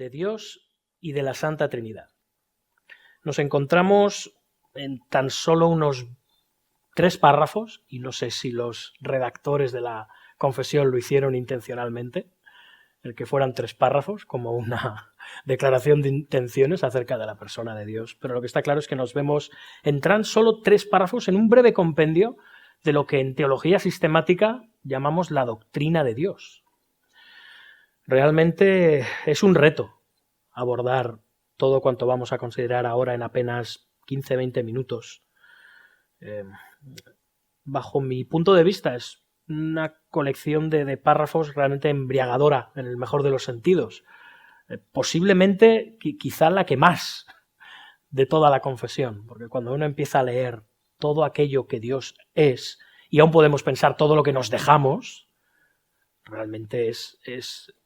de Dios y de la Santa Trinidad. Nos encontramos en tan solo unos 3 párrafos, y no sé si los redactores de la confesión lo hicieron intencionalmente, el que fueran 3 párrafos como una declaración de intenciones acerca de la persona de Dios, pero lo que está claro es que nos vemos en tan solo 3 párrafos en un breve compendio de lo que en teología sistemática llamamos la doctrina de Dios. Realmente es un reto abordar todo cuanto vamos a considerar ahora en apenas 15-20 minutos. Bajo mi punto de vista es una colección de párrafos realmente embriagadora, en el mejor de los sentidos. Posiblemente quizá la que más de toda la confesión, porque cuando uno empieza a leer todo aquello que Dios es, y aún podemos pensar todo lo que nos dejamos, realmente es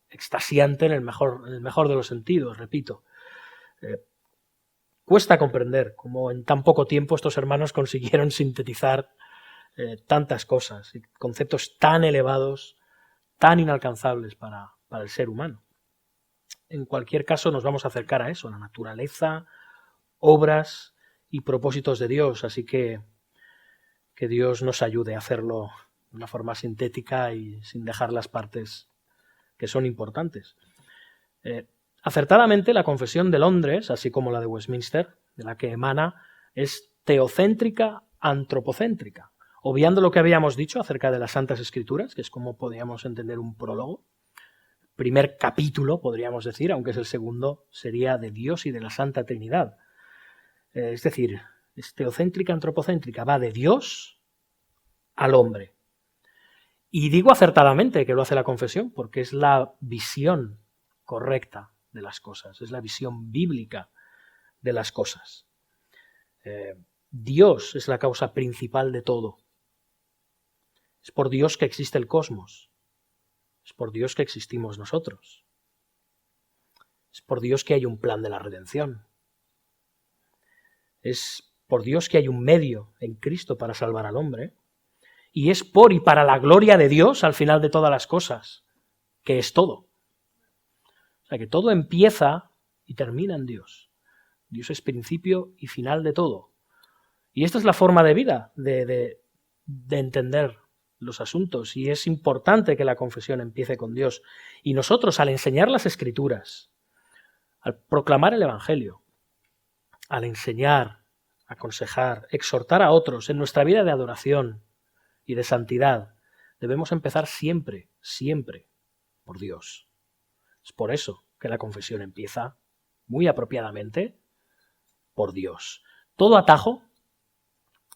extasiante en el mejor de los sentidos, repito. Cuesta comprender cómo en tan poco tiempo estos hermanos consiguieron sintetizar tantas cosas, y conceptos tan elevados, tan inalcanzables para el ser humano. En cualquier caso nos vamos a acercar a eso, a la naturaleza, obras y propósitos de Dios, así que Dios nos ayude a hacerlo de una forma sintética y sin dejar las partes que son importantes. Acertadamente, la Confesión de Londres, así como la de Westminster, de la que emana, es teocéntrica, antropocéntrica, obviando lo que habíamos dicho acerca de las Santas Escrituras, que es como podríamos entender un prólogo. Primer capítulo, podríamos decir, aunque es el segundo, sería de Dios y de la Santa Trinidad. Es decir, es teocéntrica, antropocéntrica, va de Dios al hombre. Y digo acertadamente que lo hace la confesión, porque es la visión correcta de las cosas, es la visión bíblica de las cosas. Dios es la causa principal de todo. Es por Dios que existe el cosmos. Es por Dios que existimos nosotros. Es por Dios que hay un plan de la redención. Es por Dios que hay un medio en Cristo para salvar al hombre. Y es por y para la gloria de Dios al final de todas las cosas, que es todo. O sea que todo empieza y termina en Dios. Dios es principio y final de todo. Y esta es la forma de vida de entender los asuntos, y es importante que la confesión empiece con Dios. Y nosotros, al enseñar las Escrituras, al proclamar el Evangelio, al enseñar, aconsejar, exhortar a otros en nuestra vida de adoración y de santidad, debemos empezar siempre, siempre por Dios. Es por eso que la confesión empieza, muy apropiadamente, por Dios. Todo atajo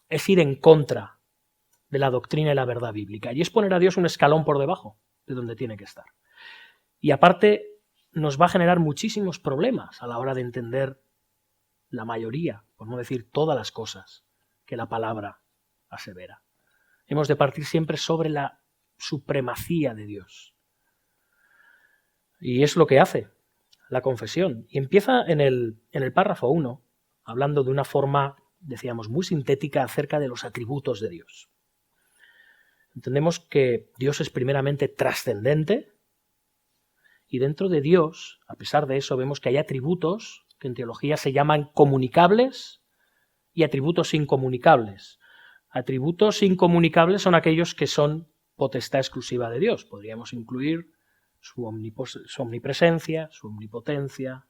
es ir en contra de la doctrina y la verdad bíblica, y es poner a Dios un escalón por debajo de donde tiene que estar. Y aparte nos va a generar muchísimos problemas a la hora de entender la mayoría, por no decir todas las cosas que la palabra asevera. Hemos de partir siempre sobre la supremacía de Dios. Y es lo que hace la confesión. Y empieza en el párrafo 1, hablando de una forma, decíamos, muy sintética acerca de los atributos de Dios. Entendemos que Dios es primeramente trascendente, y dentro de Dios, a pesar de eso, vemos que hay atributos que en teología se llaman comunicables y atributos incomunicables. Atributos incomunicables son aquellos que son potestad exclusiva de Dios. Podríamos incluir su omnipresencia, su omnipotencia,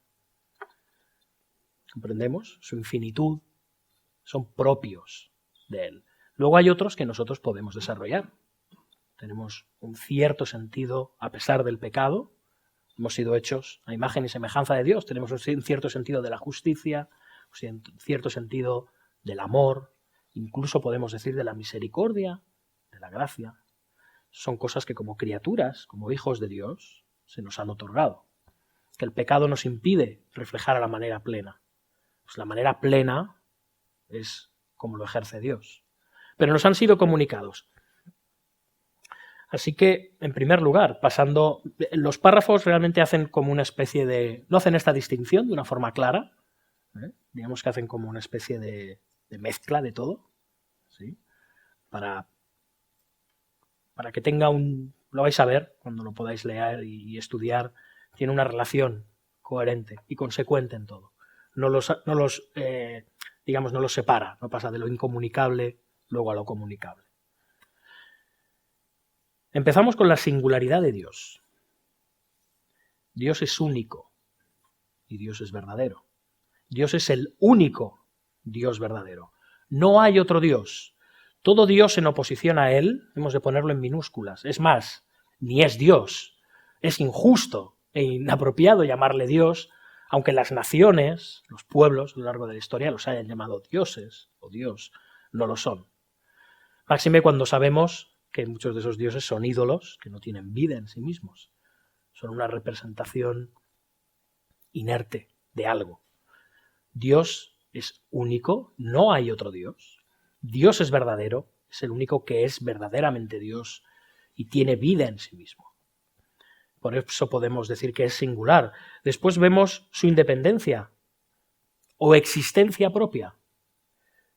¿comprendemos? Su infinitud, son propios de Él. Luego hay otros que nosotros podemos desarrollar. Tenemos un cierto sentido, a pesar del pecado, hemos sido hechos a imagen y semejanza de Dios, tenemos un cierto sentido de la justicia, un cierto sentido del amor, incluso podemos decir de la misericordia, de la gracia. Son cosas que como criaturas, como hijos de Dios, se nos han otorgado. Que el pecado nos impide reflejar a la manera plena. Pues la manera plena es como lo ejerce Dios. Pero nos han sido comunicados. Así que, en primer lugar, pasando, los párrafos realmente hacen como una especie de, no hacen esta distinción de una forma clara, digamos que hacen como una especie de mezcla de todo, ¿sí? Para que tenga lo vais a ver cuando lo podáis leer y estudiar, tiene una relación coherente y consecuente en todo. No los separa, no pasa de lo incomunicable luego a lo comunicable. Empezamos con la singularidad de Dios. Dios es único y Dios es verdadero. Dios es el único Dios verdadero. No hay otro Dios. Todo Dios en oposición a Él, hemos de ponerlo en minúsculas. Es más, ni es Dios. Es injusto e inapropiado llamarle Dios, aunque las naciones, los pueblos a lo largo de la historia los hayan llamado dioses o Dios, no lo son. Máxime cuando sabemos que muchos de esos dioses son ídolos que no tienen vida en sí mismos. Son una representación inerte de algo. Dios es único, no hay otro Dios. Dios es verdadero, es el único que es verdaderamente Dios y tiene vida en sí mismo. Por eso podemos decir que es singular. Después vemos su independencia o existencia propia.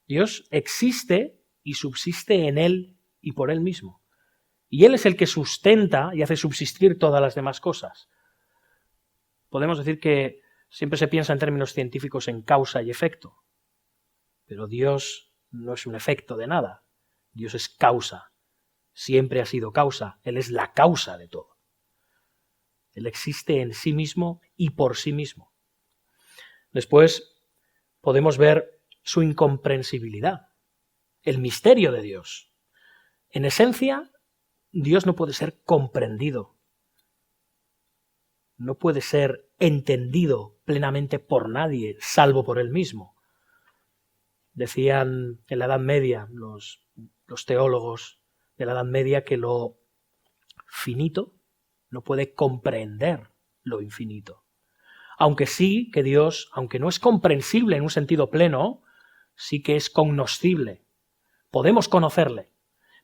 Dios existe y subsiste en Él y por Él mismo. Y Él es el que sustenta y hace subsistir todas las demás cosas. Podemos decir que siempre se piensa en términos científicos en causa y efecto, pero Dios no es un efecto de nada. Dios es causa. Siempre ha sido causa. Él es la causa de todo. Él existe en sí mismo y por sí mismo. Después podemos ver su incomprensibilidad, el misterio de Dios. En esencia, Dios no puede ser comprendido, no puede ser entendido plenamente por nadie, salvo por Él mismo. Decían en la Edad Media los teólogos de la Edad Media que lo finito no puede comprender lo infinito. Aunque sí que Dios, aunque no es comprensible en un sentido pleno, sí que es cognoscible. Podemos conocerle.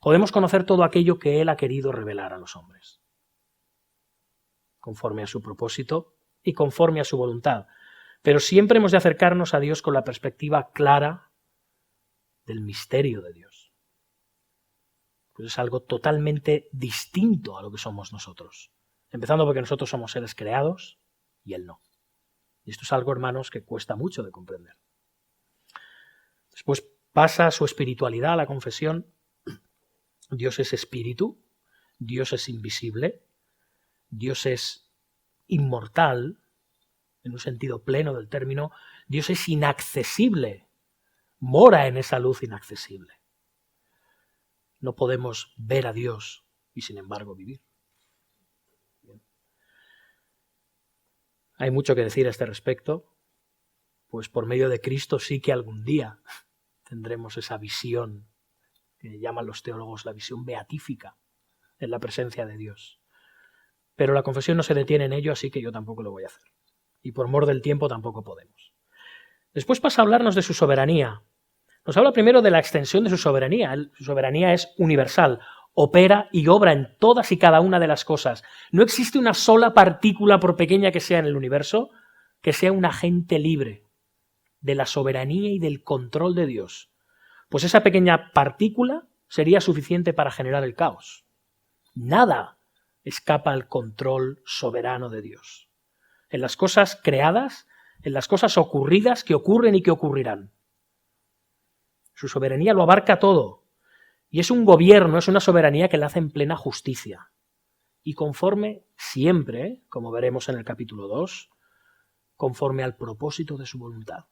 Podemos conocer todo aquello que Él ha querido revelar a los hombres, conforme a su propósito y conforme a su voluntad. Pero siempre hemos de acercarnos a Dios con la perspectiva clara del misterio de Dios. Pues es algo totalmente distinto a lo que somos nosotros. Empezando porque nosotros somos seres creados y Él no. Y esto es algo, hermanos, que cuesta mucho de comprender. Después pasa su espiritualidad a la confesión. Dios es espíritu, Dios es invisible, Dios es inmortal, en un sentido pleno del término, Dios es inaccesible, mora en esa luz inaccesible. No podemos ver a Dios y sin embargo vivir. Bien. Hay mucho que decir a este respecto, pues por medio de Cristo sí que algún día tendremos esa visión que llaman los teólogos la visión beatífica en la presencia de Dios. Pero la confesión no se detiene en ello, así que yo tampoco lo voy a hacer. Y por mor del tiempo tampoco podemos. Después pasa a hablarnos de su soberanía. Nos habla primero de la extensión de su soberanía. Su soberanía es universal, opera y obra en todas y cada una de las cosas. No existe una sola partícula, por pequeña que sea en el universo, que sea un agente libre de la soberanía y del control de Dios. Pues esa pequeña partícula sería suficiente para generar el caos. Nada escapa al control soberano de Dios. En las cosas creadas, en las cosas ocurridas que ocurren y que ocurrirán. Su soberanía lo abarca todo. Y es un gobierno, es una soberanía que la hace en plena justicia. Y conforme siempre, como veremos en el capítulo 2, conforme al propósito de su voluntad,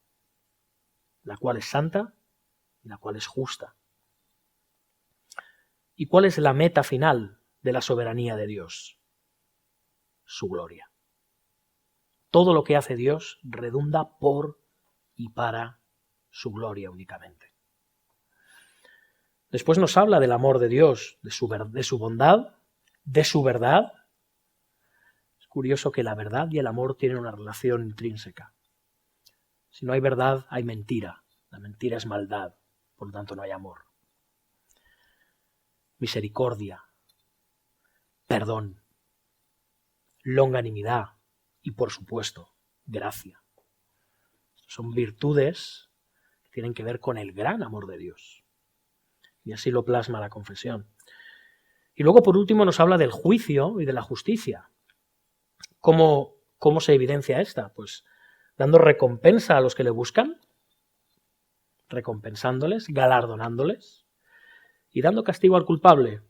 la cual es santa y la cual es justa. ¿Y cuál es la meta final de la soberanía de Dios? Su gloria. Todo lo que hace Dios redunda por y para su gloria únicamente. Después nos habla del amor de Dios, de su bondad, de su verdad. Es curioso que la verdad y el amor tienen una relación intrínseca. Si no hay verdad, hay mentira. La mentira es maldad, por lo tanto no hay amor. Misericordia, perdón, longanimidad y, por supuesto, gracia. Son virtudes que tienen que ver con el gran amor de Dios. Y así lo plasma la confesión. Y luego, por último, nos habla del juicio y de la justicia. Como ¿Cómo se evidencia esta? Pues dando recompensa a los que le buscan, recompensándoles, galardonándoles, y dando castigo al culpable.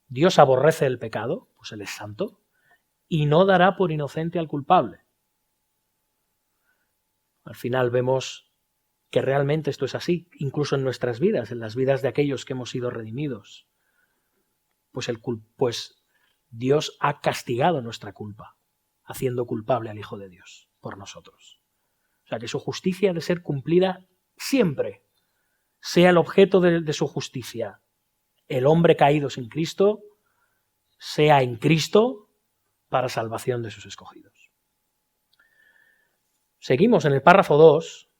Dios aborrece el pecado, pues Él es santo, y no dará por inocente al culpable. Al final vemos que realmente esto es así, incluso en nuestras vidas, en las vidas de aquellos que hemos sido redimidos. Pues Dios ha castigado nuestra culpa, haciendo culpable al Hijo de Dios por nosotros. O sea que su justicia ha de ser cumplida siempre, sea el objeto de su justicia el hombre caído sin Cristo, sea en Cristo para salvación de sus escogidos. Seguimos en el párrafo 2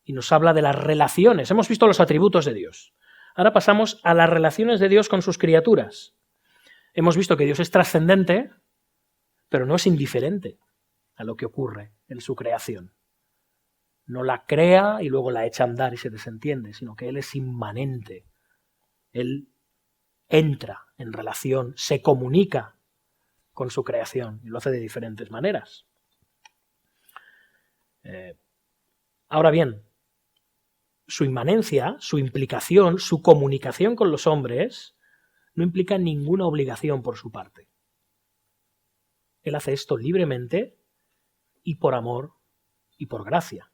y nos habla de las relaciones. Hemos visto los atributos de Dios. Ahora pasamos a las relaciones de Dios con sus criaturas. Hemos visto que Dios es trascendente, pero no es indiferente a lo que ocurre en su creación. No la crea y luego la echa a andar y se desentiende, sino que Él es inmanente. Él entra en relación, se comunica con su creación y lo hace de diferentes maneras. Ahora bien, su inmanencia, su implicación, su comunicación con los hombres no implica ninguna obligación por su parte. Él hace esto libremente y por amor y por gracia.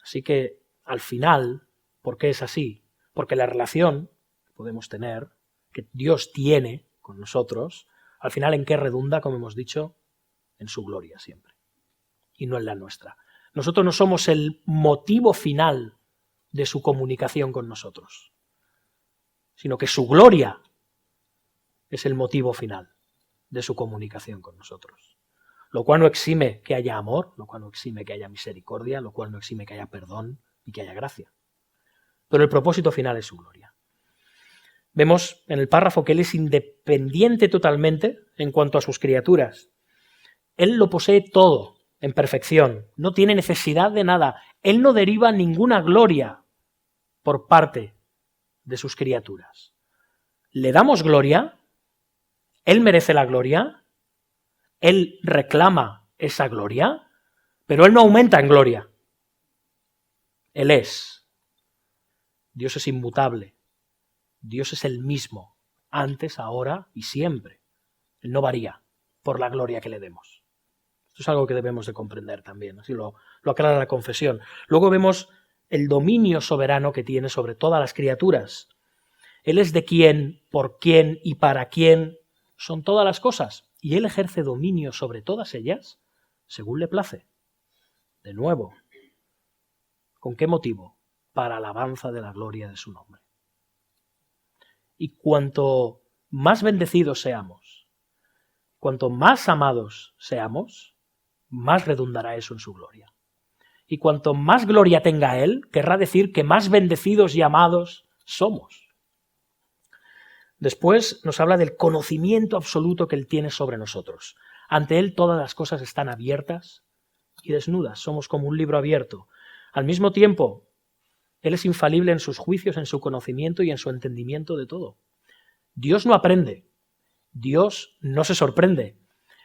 Así que, al final, ¿por qué es así? Porque la relación que podemos tener, que Dios tiene con nosotros, al final, ¿en qué redunda? Como hemos dicho, en su gloria siempre, y no en la nuestra. Nosotros no somos el motivo final de su comunicación con nosotros, sino que su gloria es el motivo final de su comunicación con nosotros. Lo cual no exime que haya amor, lo cual no exime que haya misericordia, lo cual no exime que haya perdón y que haya gracia. Pero el propósito final es su gloria. Vemos en el párrafo que Él es independiente totalmente en cuanto a sus criaturas. Él lo posee todo en perfección, no tiene necesidad de nada. Él no deriva ninguna gloria por parte de sus criaturas. Le damos gloria, Él merece la gloria, Él reclama esa gloria, pero Él no aumenta en gloria. Él es. Dios es inmutable. Dios es el mismo, antes, ahora y siempre. Él no varía por la gloria que le demos. Esto es algo que debemos de comprender también, así lo aclara la confesión. Luego vemos el dominio soberano que tiene sobre todas las criaturas. Él es de quién, por quién y para quién son todas las cosas, y Él ejerce dominio sobre todas ellas según le place. De nuevo, ¿con qué motivo? Para alabanza de la gloria de su nombre. Y cuanto más bendecidos seamos, cuanto más amados seamos, más redundará eso en su gloria. Y cuanto más gloria tenga Él, querrá decir que más bendecidos y amados somos. Después nos habla del conocimiento absoluto que Él tiene sobre nosotros. Ante Él todas las cosas están abiertas y desnudas. Somos como un libro abierto. Al mismo tiempo, Él es infalible en sus juicios, en su conocimiento y en su entendimiento de todo. Dios no aprende. Dios no se sorprende.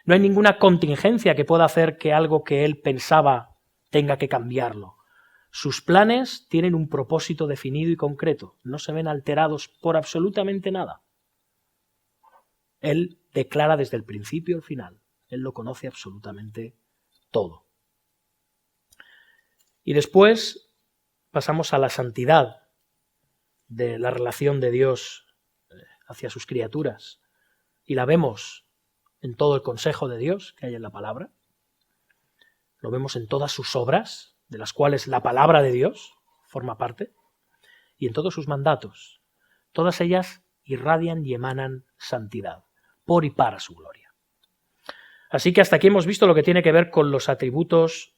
No hay ninguna contingencia que pueda hacer que algo que Él pensaba tenga que cambiarlo. Sus planes tienen un propósito definido y concreto. No se ven alterados por absolutamente nada. Él declara desde el principio al final. Él lo conoce absolutamente todo. Y después pasamos a la santidad de la relación de Dios hacia sus criaturas. Y la vemos en todo el consejo de Dios que hay en la palabra. Lo vemos en todas sus obras, de las cuales la palabra de Dios forma parte, y en todos sus mandatos. Todas ellas irradian y emanan santidad, por y para su gloria. Así que hasta aquí hemos visto lo que tiene que ver con los atributos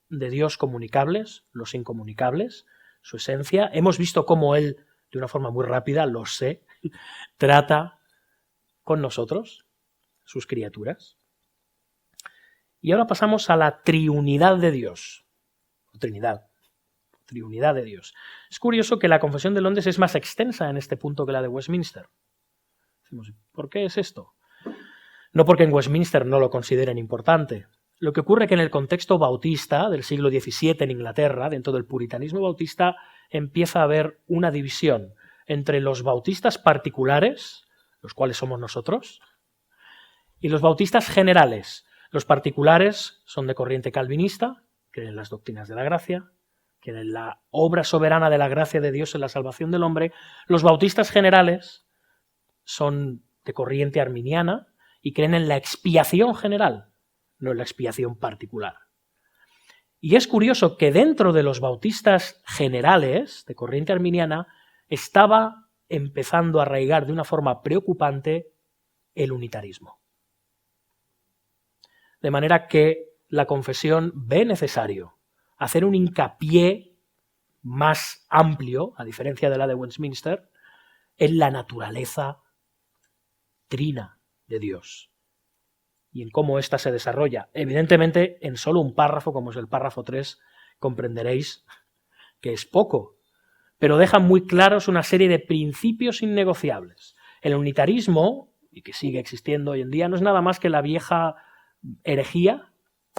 de Dios comunicables, los incomunicables, su esencia. Hemos visto cómo Él, de una forma muy rápida, lo sé, trata con nosotros, sus criaturas. Y ahora pasamos a la triunidad de Dios. Trinidad. Triunidad de Dios. Es curioso que la Confesión de Londres es más extensa en este punto que la de Westminster. Decimos, ¿por qué es esto? No porque en Westminster no lo consideren importante. Lo que ocurre es que en el contexto bautista del siglo XVII en Inglaterra, dentro del puritanismo bautista, empieza a haber una división entre los bautistas particulares, los cuales somos nosotros, y los bautistas generales. Los particulares son de corriente calvinista, creen en las doctrinas de la gracia, creen en la obra soberana de la gracia de Dios en la salvación del hombre. Los bautistas generales son de corriente arminiana y creen en la expiación general, no en la expiación particular. Y es curioso que dentro de los bautistas generales de corriente arminiana estaba empezando a arraigar de una forma preocupante el unitarismo. De manera que la confesión ve necesario hacer un hincapié más amplio, a diferencia de la de Westminster, en la naturaleza trina de Dios y en cómo ésta se desarrolla. Evidentemente, en solo un párrafo, como es el párrafo 3, comprenderéis que es poco, pero deja muy claros una serie de principios innegociables. El unitarismo, y que sigue existiendo hoy en día, no es nada más que la vieja herejía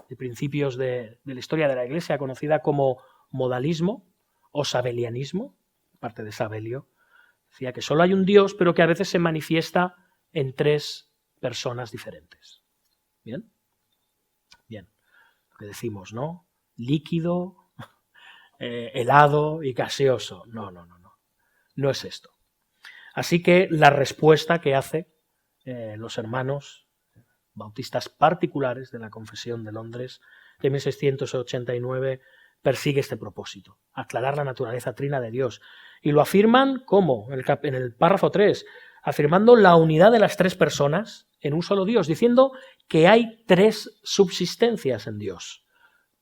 de principios de la historia de la Iglesia, conocida como modalismo o sabelianismo, parte de Sabelio. Decía que solo hay un Dios, pero que a veces se manifiesta en tres personas diferentes. ¿Bien? Bien. Lo que decimos, ¿no? Líquido, helado y gaseoso. No. No es esto. Así que la respuesta que hace los hermanos bautistas particulares de la Confesión de Londres de 1689 persigue este propósito, aclarar la naturaleza trina de Dios. Y lo afirman ¿cómo? En el párrafo 3, afirmando la unidad de las tres personas en un solo Dios, diciendo que hay tres subsistencias en Dios: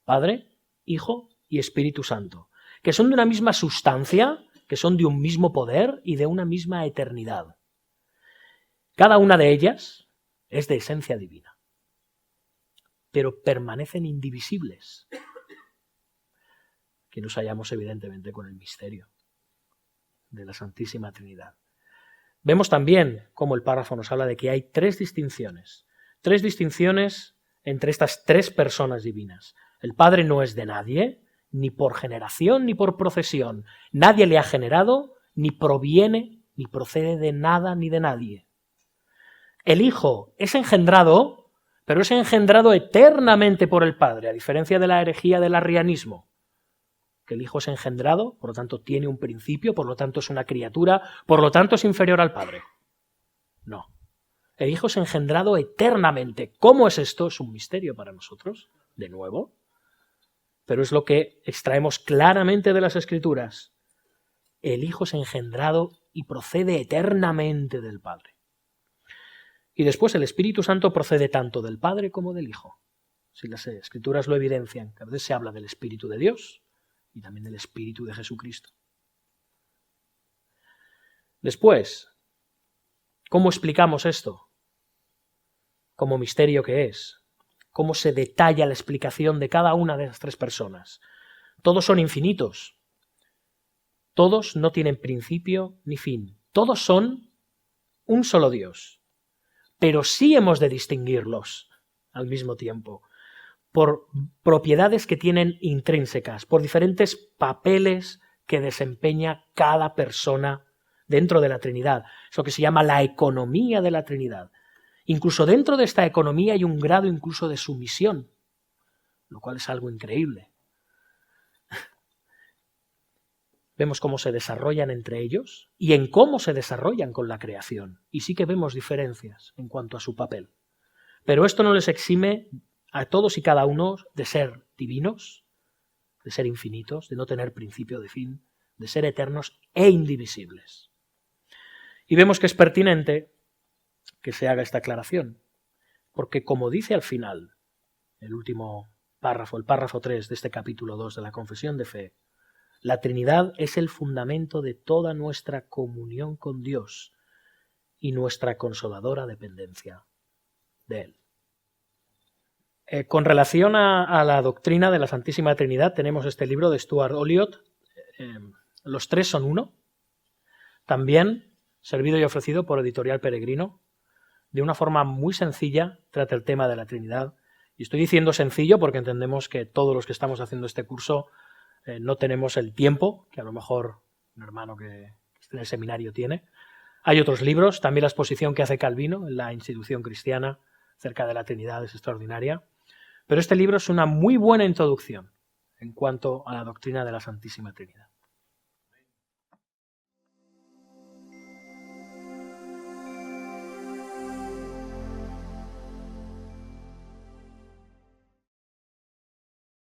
Padre, Hijo y Espíritu Santo, que son de una misma sustancia, que son de un mismo poder y de una misma eternidad. Cada una de ellas es de esencia divina, pero permanecen indivisibles. Que nos hallamos evidentemente con el misterio de la Santísima Trinidad. Vemos también cómo el párrafo nos habla de que hay tres distinciones entre estas tres personas divinas. El Padre no es de nadie, ni por generación ni por procesión. Nadie le ha generado, ni proviene, ni procede de nada ni de nadie. El Hijo es engendrado, pero es engendrado eternamente por el Padre, a diferencia de la herejía del arrianismo, que el Hijo es engendrado, por lo tanto tiene un principio, por lo tanto es una criatura, por lo tanto es inferior al Padre. No. El Hijo es engendrado eternamente. ¿Cómo es esto? Es un misterio para nosotros, de nuevo, pero es lo que extraemos claramente de las Escrituras. El Hijo es engendrado y procede eternamente del Padre. Y después el Espíritu Santo procede tanto del Padre como del Hijo. Si las Escrituras lo evidencian, que a veces se habla del Espíritu de Dios y también del Espíritu de Jesucristo. Después, ¿cómo explicamos esto? Como misterio que es. ¿Cómo se detalla la explicación de cada una de las tres personas? Todos son infinitos. Todos no tienen principio ni fin. Todos son un solo Dios. Pero sí hemos de distinguirlos al mismo tiempo por propiedades que tienen intrínsecas, por diferentes papeles que desempeña cada persona dentro de la Trinidad. Eso que se llama la economía de la Trinidad. Incluso dentro de esta economía hay un grado incluso de sumisión, lo cual es algo increíble. Vemos cómo se desarrollan entre ellos y en cómo se desarrollan con la creación. Y sí que vemos diferencias en cuanto a su papel. Pero esto no les exime a todos y cada uno de ser divinos, de ser infinitos, de no tener principio de fin, de ser eternos e indivisibles. Y vemos que es pertinente que se haga esta aclaración, porque como dice al final, el último párrafo, el párrafo 3 de este capítulo 2 de la Confesión de Fe, la Trinidad es el fundamento de toda nuestra comunión con Dios y nuestra consoladora dependencia de Él. Con relación a la doctrina de la Santísima Trinidad, tenemos este libro de Stuart Olyott, Los tres son uno, también servido y ofrecido por Editorial Peregrino, de una forma muy sencilla, trata el tema de la Trinidad. Y estoy diciendo sencillo porque entendemos que todos los que estamos haciendo este curso no tenemos el tiempo que a lo mejor un hermano que esté en el seminario tiene. Hay otros libros, también la exposición que hace Calvino en la Institución Cristiana acerca de la Trinidad es extraordinaria. Pero este libro es una muy buena introducción en cuanto a la doctrina de la Santísima Trinidad.